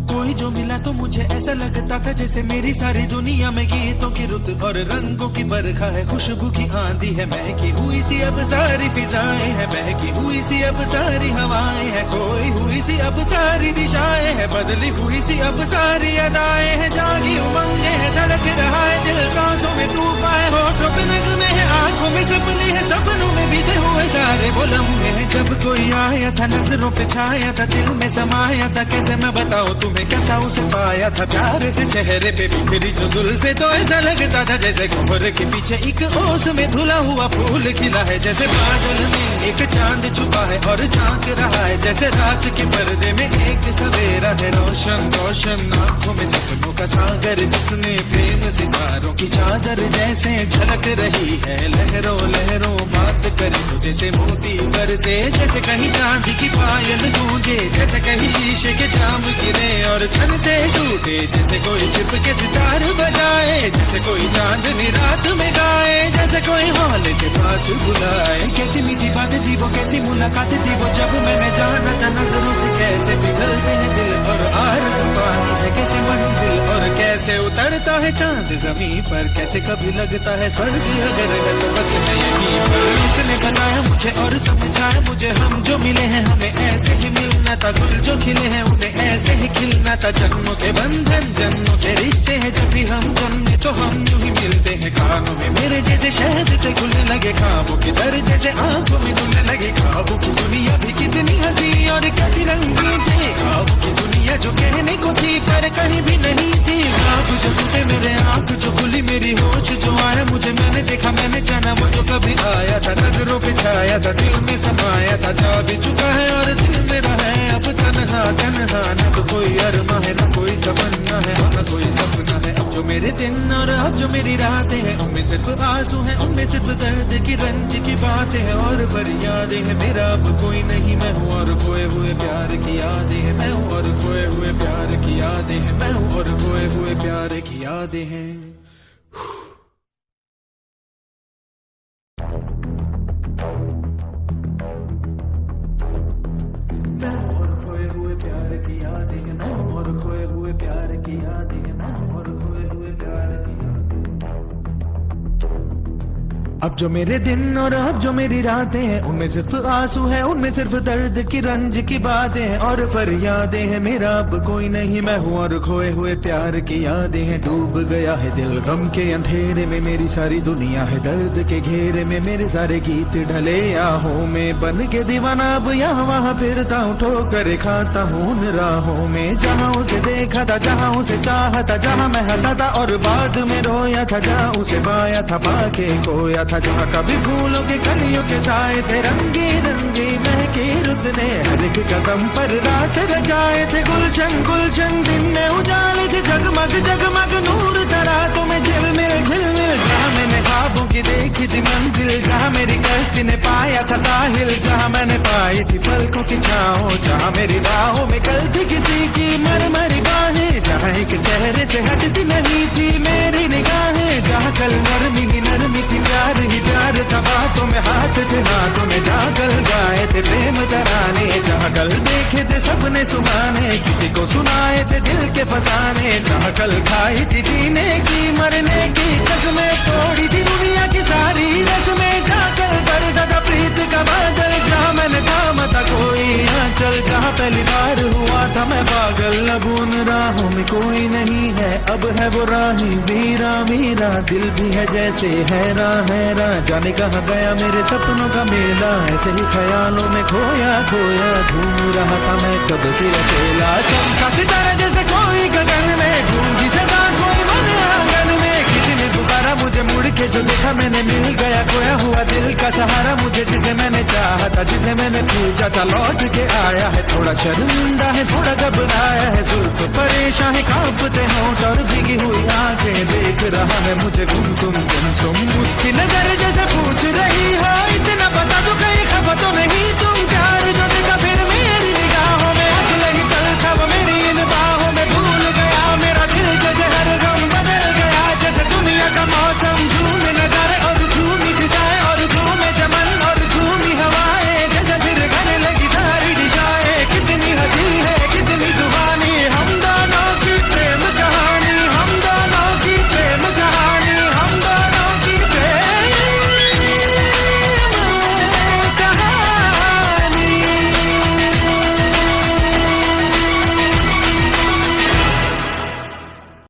कोई जो मिला तो मुझे ऐसा लगता था जैसे मेरी सारी दुनिया में गीतों की रुत और रंगों की बरखा है, खुशबू की आंधी है, महकी हुई सी अब सारी फिजाएं है, महकी हुई सी अब सारी हवाएं है, खोई हुई सी अब सारी दिशाएं है, बदली हुई सी अब सारी अदाएं है, जागी उमंगे है, धड़क रहा है दिल, सांसों में तूफान है, होठों पे नगमे है, आंखों में सपने है, सपनों में बीते हुए सारे वो लम्हे हैं। जब कोई आया था नजरों पे छाया था, दिल में समाया था, कैसे मैं बताऊं तुम्हें कैसा उसे पाया था, प्यार से चेहरे पे बिखरी जो जुल्फे तो ऐसा लगता था जैसे कोहरे के पीछे एक ओस में धुला हुआ फूल खिला है, जैसे बादल में एक चांद छुपा है और झांक रहा है, जैसे रात के पर्दे में एक सवेरा है, रोशन रोशन आंखों में सपनों का सागर, जिसने प्रेम सितारों की चादर जैसे झलक रही है, लहरों लहरों बात करे तो जैसे मोती बरसे, जैसे कहीं चांदी की पायल गूंजे, जैसे कहीं शीशे के जाम गिरे और छन से टूटे, जैसे कोई छिप के सितार बजाए, जैसे कोई चांदनी रात में गाए, जैसे कोई हौले से पास बुलाए। कैसी मीठी बातें थी वो, कैसी मुलाकातें थी वो, जब मैंने जाना था नजरों से कैसे पिघलते हैं दिल और आरज़ू पाती है कैसे मंजिल, और कैसे उतरता है चांद जमीन पर, कैसे कभी लगता है स्वर्ग अगर है तो बस मैं यहीं पर। इसने बनाया मुझे और समझाया मुझे, हम जो मिले हैं हमें ऐसे ही मिलना था, गुल जो खिले हैं उन्हें ऐसे ही खिलना था, जन्मों के बंधन जन्मों के रिश्ते हैं, जब भी हम जन्मे तो हम यूं ही मिलते हैं, कानों में मेरे जैसे शहद से खुलने लगे ख्वाबों के दर, जैसे आंखों में घुलने लगे ख्वाबों की दुनिया भी कितनी हंसी और कैसी रंगीन थी, ख्वाबों की दुनिया जो कहने को थी पर कहीं भी नहीं थी, ख्वाब जो टूटे मेरे आंख जो खुली मेरी होश जो आया मुझे, मैंने देखा मैंने जाना वो जो कभी आया था, नजरों पे छाया था, दिल में समाया था, जा भी चुका है और दिल मेरा है अब तन्हा तन्हा, न तो कोई अरमा है न कोई तमन्ना है न कोई सपना है। अब जो मेरे दिन और अब जो मेरी रातें हैं उनमें सिर्फ आंसू हैं, उनमें सिर्फ दर्द की रंज की बातें हैं और फरियादें हैं, मेरा अब कोई नहीं मैं हूँ और खोए हुए प्यार की यादें हैं, मैं हूँ और खोए हुए प्यार की यादें हैं, मैं हूँ और खोए हुए प्यार की यादें हैं। अब जो मेरे दिन और अब जो मेरी रातें हैं उनमें सिर्फ आंसू है, उनमें सिर्फ दर्द की रंज की बातें हैं और फरियादें हैं, मेरा अब कोई नहीं मैं हूँ और खोए हुए प्यार की यादें हैं। डूब गया है दिल गम के अंधेरे में, मेरी सारी दुनिया है दर्द के घेरे में, मेरे सारे गीत ढले आहों में, बन के दीवाना अब यहाँ वहाँ फिरता हूँ, ठोकर खाता हूँ उन राहों में, जहाँ उसे देखा था जहाँ उसे चाहा था, जहाँ मैं हंसा था और बाद में रोया था, जहाँ उसे पाया था पाके खोया था, जहाँ कभी फूलों के कलियों के साए थे, रंगी रंगी महकी रुत ने हर एक कदम पर रास रचाए थे, गुलशन गुलशन दिन में उजाले थे, जगमग जगमग नूर था रातों में झिलमिल झिलमिल, जहाँ मैंने ख्वाबों की देखी थी मंजिल, जहाँ मेरी कश्ती ने पाया था साहिल, जहाँ मैंने पाई थी पलकों की छाओ, जहाँ मेरी राहों में कल थी किसी की मरमरी बाहें, जहाँ एक चेहरे से हटती नहीं थी मेरी निगाहें, जहाँ कल नरमी ही नरमी थी प्यार ही प्यार था, बातों में हाथ थे हाथों में, जहाँ कल गाए थे प्रेम तराने, जहाँ कल देखे थे सपने सुहाने, किसी को सुनाए थे दिल के फसाने, जहाँ कल खाई थी जीने की मरने की कसमें, तोड़ी थी दुनिया की सारी रस्में, जहाँ कल बरसा था प्रीत का बादल, जहाँ मैंने थामा था कोई आंचल, जहाँ पहली बार हुआ था मैं पागल, अब उन राहों में कोई नहीं है, अब है वो राही वीरा मीरा, दिल भी है जैसे हैरान हैरान, जाने कहाँ गया मेरे सपनों का मेला, ऐसे ही ख्यालों में खोया खोया घूम रहा था मैं कब से अकेला, चमका सितारा जैसे कोई गगन में, गूंजी सदा कोई मन आंगन में, किसी ने पुकारा मुझे मुड़ के जो देखा मैंने, मिल गया खोया हुआ दिल का सहारा मुझे, जिसे मैंने चाहा था जिसे मैंने पूछा था लौट के आया है, थोड़ा शर्मिंदा है थोड़ा घबराया है, जुल्फ परेशान है कांपते होंठ और भीगी हुई आंखें, देख रहा है मुझे गुमसुम उसकी नजर जैसे पूछ रही हो, इतना बता दो कहीं खफा तो नहीं तुम,